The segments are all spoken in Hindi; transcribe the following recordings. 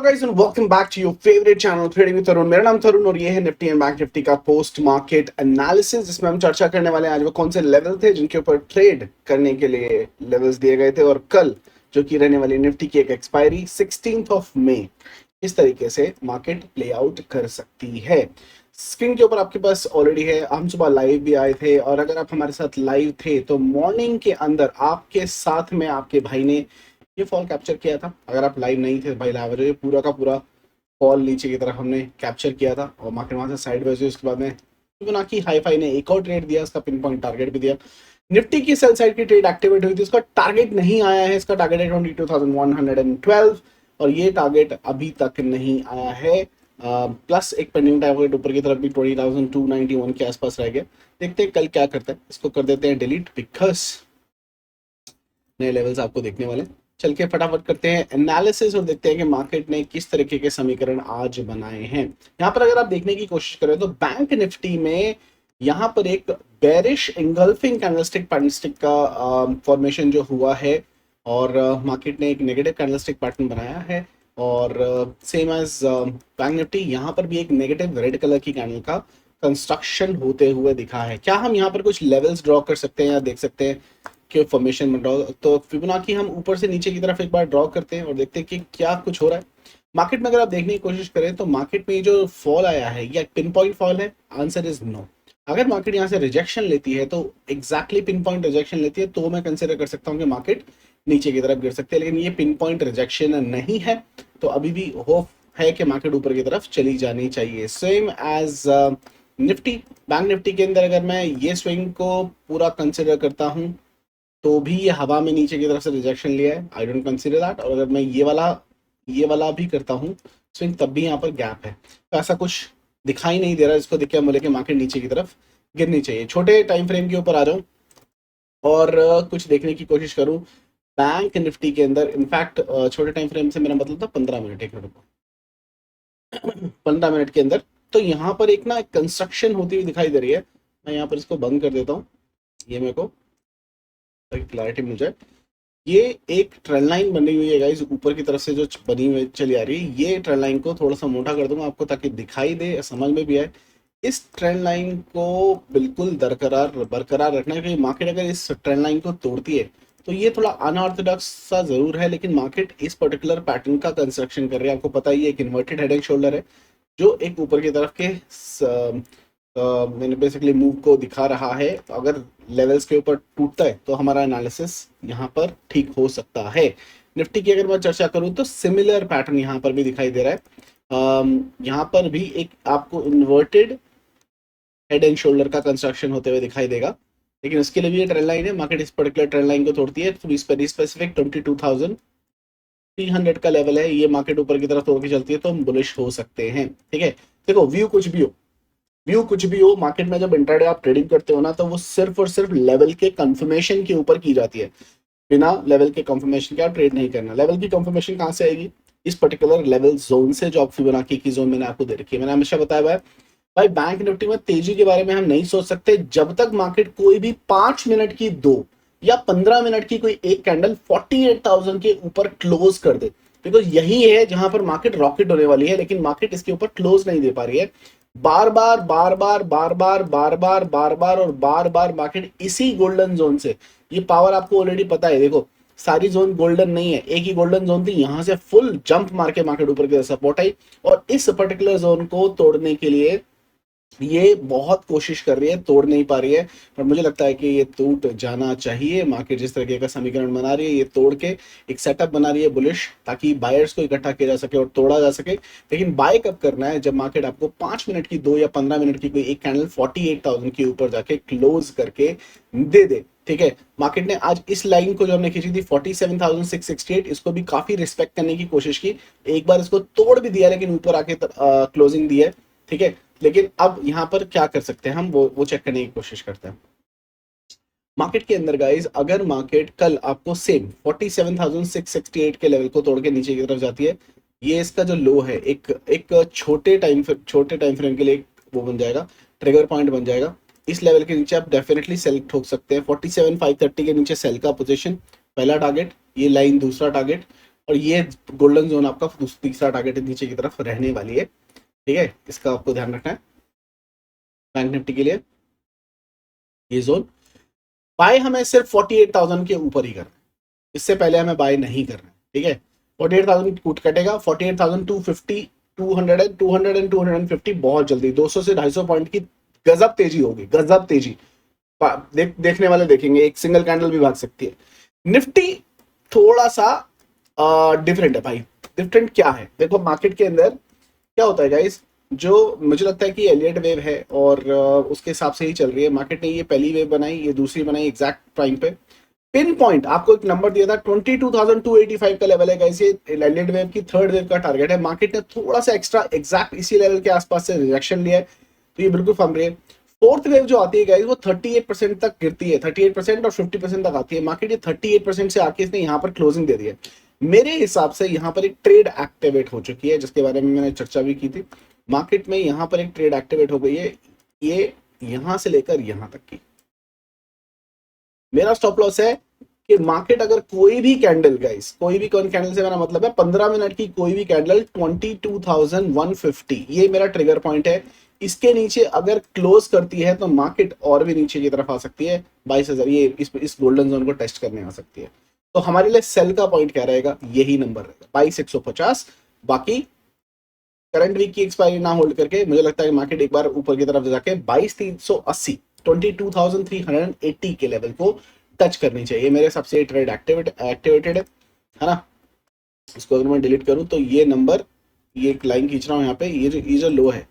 guys and welcome back to your favorite channel Trading with Tarun। मेरा नाम तरुण और ये है निफ्टी एंड बैंक निफ्टी का पोस्ट मार्केट एनालिसिस, जिसमें हम चर्चा करने वाले हैं आज वो कौन से लेवल थे जिनके ऊपर ट्रेड करने के लिए लेवल्स दिए गए थे, और कल जो कि रहने वाली निफ्टी की एक एक्सपायरी 16th ऑफ मई इस तरीके से मार्केट प्ले आउट कर सकती है। स्क्रीन के ऊपर आपके पास ऑलरेडी है, हम सुबह लाइव भी आए थे, और अगर आप हमारे साथ लाइव थे तो मॉर्निंग के अंदर आपके साथ में आपके भाई ने ये फॉल कैप्चर किया था। अगर आप लाइव नहीं थे भाई, लाइव ये पूरा का पूरा फॉल नीचे की तरफ हमने कैप्चर किया था और मार्केट वहां से साइडवेज हुई। उसके बाद में फिबोनाची हाई-फाई ने एक और ट्रेड दिया, इसका पिन पॉइंट टारगेट भी दिया। निफ्टी की सेल साइड की ट्रेड एक्टिवेट हुई थी, इसका टारगेट नहीं आया है, इसका टारगेट है 22,112 और ये टारगेट अभी तक नहीं आया है। प्लस एक पेंडिंग टारगेट ऊपर की तरफ भी 20,291 के आसपास रह गया। देखते हैं कल क्या करता है, इसको कर देते हैं डिलीट बिकॉज नए लेवल्स आपको देखने वाले। चल के फटाफट करते हैं एनालिसिस और देखते हैं कि मार्केट ने किस तरीके के समीकरण आज बनाए हैं। यहाँ पर अगर आप देखने की कोशिश करें तो बैंक निफ्टी में यहाँ पर एक बेरिश एंगल्फिंग कैंडलस्टिक का फॉर्मेशन जो हुआ है, और मार्केट ने एक नेगेटिव कैंडलस्टिक पैटर्न बनाया है, और सेम एज बैंक निफ्टी यहाँ पर भी एक नेगेटिव रेड कलर की कैंडल का कंस्ट्रक्शन होते हुए दिखा है। क्या हम यहाँ पर कुछ लेवल्स ड्रॉ कर सकते हैं या देख सकते हैं कि फॉर्मेशन में ड्रॉ? तो फिबोनाची हम ऊपर से नीचे की तरफ एक बार ड्रॉ करते हैं और देखते हैं कि क्या कुछ हो रहा है मार्केट में। अगर आप देखने की कोशिश करें तो मार्केट में जो फॉल आया है या पिन पॉइंट फॉल है, आंसर इज नो। अगर मार्केट यहाँ से रिजेक्शन लेती है तो एग्जैक्टली पिन पॉइंट रिजेक्शन लेती है तो मैं कंसिडर कर सकता हूँ कि मार्केट नीचे की तरफ गिर सकती है, लेकिन ये पिन पॉइंट रिजेक्शन नहीं है तो अभी भी होप है कि मार्केट ऊपर की तरफ चली जानी चाहिए। Same as Nifty, bank Nifty के अंदर अगर मैं ये स्विंग को पूरा कंसिडर करता हूँ तो भी ये हवा में नीचे की तरफ से रिजेक्शन लिया है, आई डोंट कंसीडर दैट। और अगर मैं ये वाला भी करता हूँ स्विंग, तब भी यहाँ पर गैप है, तो ऐसा कुछ दिखाई नहीं दे रहा जिसको देख के हम बोले कि मार्केट नीचे की तरफ गिरनी चाहिए। छोटे टाइम फ्रेम के ऊपर आ जाऊँ और कुछ देखने की कोशिश करूँ बैंक निफ्टी के अंदर। इनफैक्ट छोटे टाइम फ्रेम से मेरा मतलब था 15 मिनट, एक मिनट 15 मिनट के अंदर। तो यहाँ पर एक ना कंस्ट्रक्शन होती हुई दिखाई दे रही है। मैं यहाँ पर इसको बंद कर देता हूँ, ये मेरे को क्लैरिटी मिल जाए। ये एक ट्रेंड लाइन बनी हुई है गाइस, ऊपर की तरफ से जो बनी हुई चली आ रही है। ये ट्रेंड लाइन को थोड़ा सा मोटा कर दूंगा आपको ताकि दिखाई दे, समझ में भी आए। इस ट्रेंड लाइन को बिल्कुल बरकरार रखना है, क्योंकि मार्केट अगर इस ट्रेंड लाइन को तोड़ती है तो ये थोड़ा अनऑर्थोडॉक्स सा जरूर है, लेकिन मार्केट इस पर्टिकुलर पैटर्न का कंस्ट्रक्शन कर रही है। आपको पता ही है एक इन्वर्टेड हेड एंड शोल्डर है जो एक ऊपर की तरफ के मैंने बेसिकली मूव को दिखा रहा है। अगर लेवल्स के ऊपर टूटता है तो हमारा एनालिसिस यहाँ पर ठीक हो सकता है। निफ्टी की अगर मैं चर्चा करूँ तो सिमिलर पैटर्न यहाँ पर भी दिखाई दे रहा है। यहाँ पर भी एक आपको इन्वर्टेड हेड एंड शोल्डर का कंस्ट्रक्शन होते हुए दिखाई देगा, लेकिन इसके लिए भी ये ट्रेंड लाइन है। मार्केट इस पर्टिकुलर ट्रेंड लाइन को तोड़ती है तो स्पेसिफिक 22,300 का लेवल है, ये मार्केट ऊपर की तरफ तोड़ के चलती है तो हम बुलिश हो सकते हैं। ठीक है, देखो व्यू कुछ भी हो मार्केट में जब इंट्राडे आप ट्रेडिंग करते हो ना, तो वो सिर्फ और सिर्फ लेवल के कंफर्मेशन के ऊपर की जाती है। बिना लेवल के कंफर्मेशन के आप ट्रेड नहीं करना। लेवल की कंफर्मेशन कहाँ से आएगी? इस पर्टिकुलर लेवल जोन से जो आप फिबोनाची की जोन मैंने आपको दे रखी है। मैंने हमेशा बताया भाई बैंक निफ्टी में तेजी के बारे में हम नहीं सोच सकते जब तक मार्केट कोई भी 5 मिनट की 2 या 15 मिनट की कोई एक कैंडल 48,000 के ऊपर क्लोज कर दे, बिकॉज यही है जहां पर मार्केट रॉकेट होने वाली है, लेकिन मार्केट इसके ऊपर क्लोज नहीं दे पा रही है। बार बार मार्केट इसी गोल्डन जोन से, ये पावर आपको ऑलरेडी पता है। देखो सारी जोन गोल्डन नहीं है, एक ही गोल्डन जोन थी, यहां से फुल जंप मार के मार्केट ऊपर की सपोर्ट आई, और इस पर्टिकुलर जोन को तोड़ने के लिए ये बहुत कोशिश कर रही है, तोड़ नहीं पा रही है, पर मुझे लगता है कि ये टूट जाना चाहिए। मार्केट जिस तरीके का समीकरण बना रही है, ये तोड़ के एक सेटअप बना रही है बुलिश, ताकि बायर्स को इकट्ठा किया जा सके और तोड़ा जा सके। लेकिन बाय कब करना है? जब मार्केट आपको 5 मिनट की 2 या 15 मिनट की कोई एक कैंडल 48,000 के ऊपर जाके क्लोज करके दे दे। ठीक है, मार्केट ने आज इस लाइन को जो हमने खींची थी 47,668, इसको भी काफी रिस्पेक्ट करने की कोशिश की, एक बार इसको तोड़ भी दिया, लेकिन ऊपर आके क्लोजिंग दी है। ठीक है, लेकिन अब यहां पर क्या कर सकते हैं हम, वो चेक करने की कोशिश करते हैं। मार्केट के अंदर गाइस, अगर मार्केट कल आपको सेम 47,668 के लेवल को तोड़ के नीचे की तरफ जाती है, ये इसका जो लो है एक छोटे टाइम फ्रेम के लिए वो बन जाएगा, ट्रिगर पॉइंट बन जाएगा। इस लेवल के नीचे आप डेफिनेटली सेल ठोक सकते हैं। 47,530 के नीचे सेल का पोजीशन, पहला टारगेट, ये लाइन दूसरा टारगेट। और ये गोल्डन जोन आपका तीसरा टारगेट नीचे की तरफ रहने वाली है, ठीक है, इसका आपको ध्यान रखना है बैंक निफ्टी के लिए। ये जोन बाय हमें सिर्फ 48,000 के ऊपर ही करना है, इससे पहले हमें बाय नहीं करना है, ठीक है। 48,000 कूट कटेगा, 48,250, 200 एंड 200 एंड 250 बहुत जल्दी 200 से 250 पॉइंट की गजब तेजी होगी, गजब तेजी। देखने वाले देखेंगे, एक सिंगल कैंडल भी भाग सकती है। निफ्टी थोड़ा सा डिफरेंट है भाई। डिफरेंट क्या है, देखो मार्केट के अंदर क्या होता है गाइस, जो मुझे लगता है कि एलियट वेव है और उसके हिसाब से ही चल रही है मार्केट ने। ये पहली वेव बनाई, ये दूसरी बनाई एग्जैक्ट टाइम पे। पिन पॉइंट आपको एक नंबर दिया था 22,285 का लेवल है गाइस, ये एलियट वेव की थर्ड वेव का टारगेट है। मार्केट ने थोड़ा सा एक्स्ट्रा एग्जैक्ट इसी लेवल के आसपास से रिजेक्शन लिया है, तो ये बिल्कुल फंस रही है। फोर्थ वेव जो आती है गाइस वो 38% तक गिरती है, 38% और 50% तक आती है। मार्केट ये 38% से आके इसने यहाँ पर क्लोजिंग दे दी है। मेरे हिसाब से यहाँ पर एक ट्रेड एक्टिवेट हो चुकी है, जिसके बारे में मैंने चर्चा भी की थी। मार्केट में यहाँ पर एक ट्रेड एक्टिवेट हो गई है, ये यहां से लेकर यहां तक की। मेरा स्टॉप लॉस है कि मार्केट अगर कोई भी कैंडल गाइस, कोई भी कौन कैंडल से मेरा मतलब है 15 मिनट की कोई भी कैंडल 22,150, ये मेरा ट्रिगर पॉइंट है। इसके नीचे अगर क्लोज करती है तो मार्केट और भी नीचे की तरफ आ सकती है, 22,000 ये इस गोल्डन जोन को टेस्ट करने आ सकती है। तो हमारे लिए सेल का पॉइंट क्या रहेगा, यही नंबर रहेगा 22,150। बाकी करंट वीक की एक्सपायरी ना होल्ड करके मुझे लगता है कि मार्केट एक बार ऊपर की तरफ जाके 22,380, 22,380 के लेवल को टच करनी चाहिए। मेरे हिसाब से ट्रेड एक्टिवेटेड है ना। इसको अगर मैं डिलीट करूं तो ये नंबर, ये एक लाइन खींच रहा हूं यहाँ पे, ये जो लो है,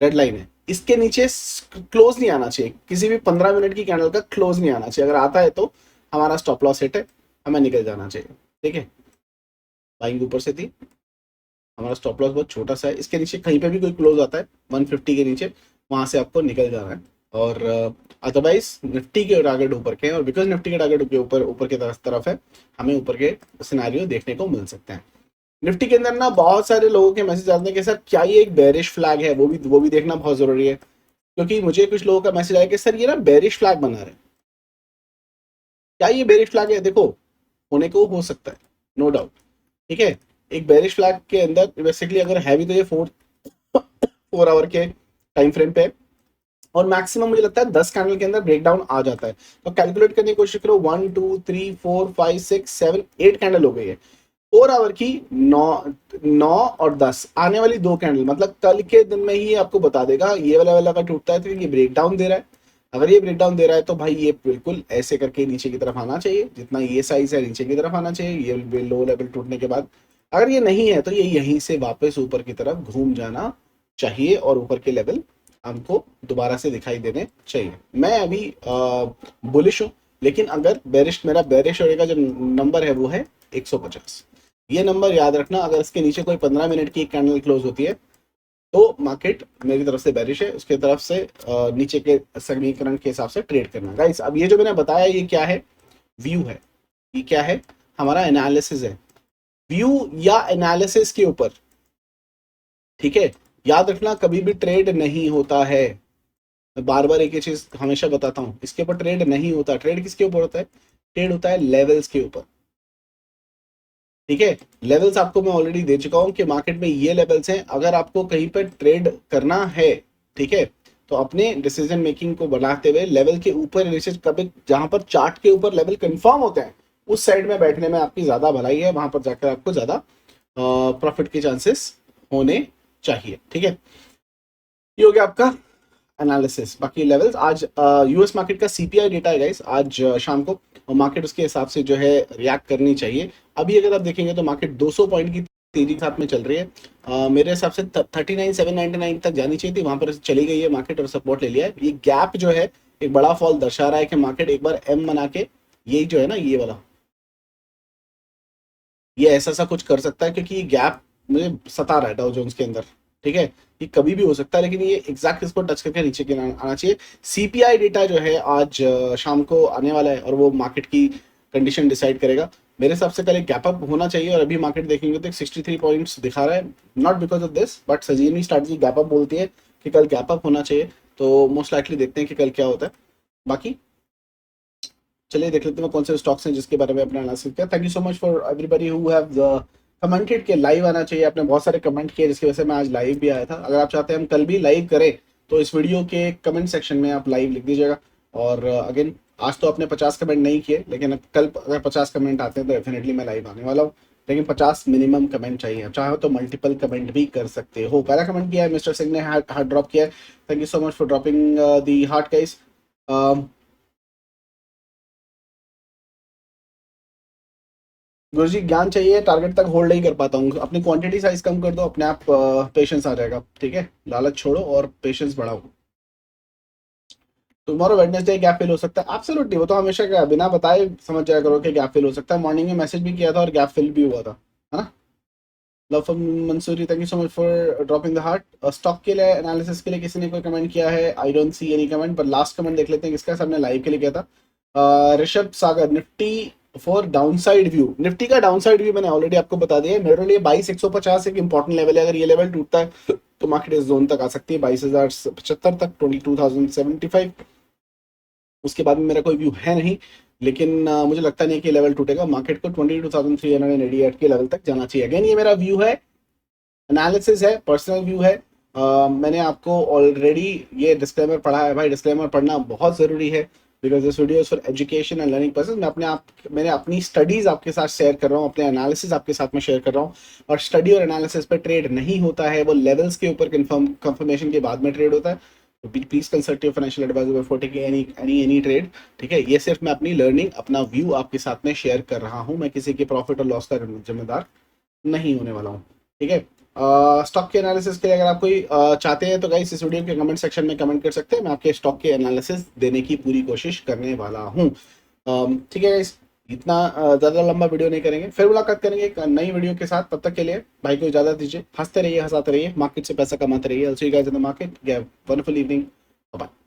रेड लाइन है, इसके नीचे क्लोज नहीं आना चाहिए। किसी भी 15 मिनट की कैंडल का क्लोज नहीं आना चाहिए। अगर आता है तो हमारा स्टॉप लॉस हिट है, हमें निकल जाना चाहिए, ठीक है। बाइंग ऊपर से थी, हमारा स्टॉप लॉस बहुत छोटा सा है। इसके नीचे कहीं पे भी कोई क्लोज आता है 150 के नीचे, वहां से आपको निकल जाना है। और अदरवाइज निफ्टी के टारगेट ऊपर के हैं, और बिकॉज निफ्टी के टारगेट के ऊपर के तरफ है, हमें ऊपर के सिनेरियो देखने को मिल सकते हैं। निफ्टी के अंदर ना बहुत सारे लोगों के मैसेज आते हैं कि सर क्या ये एक बेरिश फ्लैग है, वो भी देखना बहुत जरूरी है। क्योंकि मुझे कुछ लोगों का मैसेज आया कि सर ये ना बेरिश फ्लैग बना रहे हैं, क्या ये बेरिश फ्लैग है? देखो होने को हो सकता है, नो डाउट, ठीक है। एक बेरिश फ्लैग के अंदर बेसिकली अगर है भी तो ये 4 आवर के टाइम फ्रेम पे, और मैक्सिमम मुझे लगता है 10 कैंडल के अंदर ब्रेकडाउन आ जाता है। तो कैलकुलेट करने की कोशिश करो, 1 2 3 4 5 6 7 8 कैंडल हो गई है। 4 आवर की 9 और 10 आने वाली 2 कैंडल, मतलब कल के दिन में ही आपको बता देगा ये वाला का टूटता है तो ये ब्रेकडाउन दे रहा है। अगर ये ब्रेकडाउन दे रहा है तो भाई ये बिल्कुल ऐसे करके नीचे की तरफ आना चाहिए, जितना ये साइज है नीचे की तरफ आना चाहिए ये लो लेवल टूटने के बाद। अगर ये नहीं है तो ये यहीं से वापस ऊपर की तरफ घूम जाना चाहिए, और ऊपर के लेवल हमको दोबारा से दिखाई देने चाहिए। मैं अभी बुलिश हूँ, लेकिन अगर बेरिश, मेरा बेरिश होने का जो नंबर है वो है 150। ये नंबर याद रखना, अगर इसके नीचे कोई 15 मिनट की एक कैंडल क्लोज होती है तो मार्केट मेरी तरफ से बेरिश है, उसके तरफ से नीचे के समीकरण के हिसाब से ट्रेड करना। गाइस अब ये जो मैंने बताया ये क्या है, व्यू है, ये क्या है, हमारा एनालिसिस है, व्यू या एनालिसिस के ऊपर, ठीक है। याद रखना कभी भी ट्रेड नहीं होता है, मैं बार बार एक ही चीज हमेशा बताता हूं, इसके ऊपर ट्रेड नहीं होता। ट्रेड किसके ऊपर होता है? ट्रेड होता है लेवल्स के ऊपर, ठीक है। लेवल्स आपको मैं ऑलरेडी दे चुका हूं कि मार्केट में ये लेवल्स हैं। अगर आपको कहीं पर ट्रेड करना है, ठीक है, तो अपने डिसीजन मेकिंग को बढ़ाते हुए लेवल के ऊपर नीचे, कभी जहां पर चार्ट के ऊपर लेवल कंफर्म होते हैं उस साइड में बैठने में आपकी ज्यादा भलाई है, वहां पर जाकर आपको ज्यादा प्रॉफिट के चांसेस होने चाहिए, ठीक है। ये हो गया आपका एनालिसिस। बाकी लेवल्स, आज यूएस मार्केट का सीपीआई डेटा है गाइस आज शाम को, और मार्केट उसके हिसाब से जो है रिएक्ट करनी चाहिए। अभी अगर आप देखेंगे तो मार्केट 200 पॉइंट की तेजी के साथ में चल रही है। मेरे हिसाब से 39,799 तक जानी चाहिए थी, वहां पर चली गई है मार्केट और सपोर्ट ले लिया है। ये गैप जो है एक बड़ा फॉल दर्शा रहा है कि मार्केट एक बार एम बना के, यही जो है ना ये वाला, ये ऐसा सा कुछ कर सकता है, क्योंकि ये गैप मुझे सता रहा है डाउ जोन्स के अंदर, ठीक है। ये कभी भी हो सकता है, लेकिन ये एग्जैक्ट इसको टच करके नीचे के आना चाहिए। सीपीआई डेटा जो है आज शाम को आने वाला है, और वो मार्केट की कंडीशन डिसाइड करेगा। मेरे हिसाब से कल एक गैप अप होना चाहिए, और अभी मार्केट देखेंगे तो 63 पॉइंट्स दिखा रहा है, not because of this but सजीवनी स्ट्रैटेजी गैप अप बोलती है कि कल गैप अप होना चाहिए। तो मोस्ट लाइकली देखते हैं कि कल क्या होता है। बाकी चलिए देख लेते हैं कौन से स्टॉक्स हैं जिसके बारे में अपना एनालिसिस किया। Thank you so much for everybody who have commented के लाइव आना चाहिए। आपने बहुत सारे कमेंट किए जिसकी वजह से मैं आज लाइव भी आया था। अगर आप चाहते हैं हम कल भी लाइव करें तो इस वीडियो के कमेंट सेक्शन में आप लाइव लिख दीजिएगा। और अगेन आज तो आपने 50 कमेंट नहीं किए, लेकिन कल अगर 50 कमेंट आते हैं तो डेफिनेटली मैं लाइव आने वाला हूँ। लेकिन 50 मिनिमम कमेंट चाहिए। आप चाहो तो मल्टीपल कमेंट भी कर सकते हो। पहला कमेंट किया है मिस्टर सिंह ने, हार्ट ड्रॉप किया है। Thank you so much for dropping the heart guys. गुरु जी ज्ञान चाहिए, टारगेट तक होल्ड नहीं कर पाता हूँ। अपनी क्वांटिटी साइज कम कर दो, अपने आप पेशेंस आ जाएगा। ठीक है, लालच छोड़ो और पेशेंस बढ़ाओ। टुमारो वेडनेसडे गैप फिल हो सकता है, एब्सोल्युटली। वो तो हमेशा क्या बिना बताए समझ जाया करो कि गैप फिल हो सकता है। मॉर्निंग में मैसेज भी किया था और गैप फिल भी हुआ था, है ना। Love from Mussoorie, thank you so much for dropping the heart. Stock के लिए एनालिसिस के लिए किसी ने कोई कमेंट किया है? I don't see any comment, पर लास्ट कमेंट देख लेते हैं किसका। सबने लाइव के लिए किया था। Rishabh Sagar, Nifty for downside view. Nifty का डाउनसाइड व्यू मैंने ऑलरेडी आपको बता दिया है। मेरे लिए 22,150 एक इंपॉर्टेंट लेवल है। अगर ये लेवल टूटता है तो मार्केट इस जोन तक आ सकती है, 22,075 तक, 22,075। उसके बाद में मेरा कोई व्यू है नहीं, लेकिन मुझे लगता नहीं कि लेवल टूटेगा। मार्केट को 22,388 के लेवल तक जाना चाहिए। अगेन ये मेरा व्यू है, एनालिसिस है, पर्सनल व्यू है। मैंने आपको ऑलरेडी ये डिस्क्लेमर पढ़ा है भाई। डिस्क्लेमर पढ़ना बहुत ज़रूरी है, because this video is for education and learning purpose. मैंने अपनी स्टडीज आपके साथ शेयर कर रहा हूँ, अपने एनालिसिस आपके साथ में शेयर कर रहा हूँ। और स्टडी और एनालिसिस पे ट्रेड नहीं होता है, वो लेवल्स के ऊपर कंफर्मेशन के बाद में ट्रेड होता है। तो please consult your financial advisor before taking any trade. ठीक है, ये सिर्फ मैं अपनी लर्निंग, अपना व्यू आपके साथ में शेयर कर रहा हूँ। मैं किसी के प्रॉफिट और लॉस का जिम्मेदार नहीं होने वाला हूँ। ठीक है, स्टॉक के एनालिसिस के लिए अगर आप कोई चाहते हैं तो गाइस इस वीडियो के कमेंट सेक्शन में कमेंट कर सकते हैं। मैं आपके स्टॉक के एनालिसिस देने की पूरी कोशिश करने वाला हूँ। ठीक है गाइस, इतना ज़्यादा लंबा वीडियो नहीं करेंगे, फिर मुलाकात करेंगे एक नई वीडियो के साथ। तब तक के लिए भाई को इजाजत दीजिए। हंसते रहिए, हंसाते रहिए, मार्केट से पैसा कमाते रहिए। I'll see you guys in the market. Have a wonderful evening. Bye bye.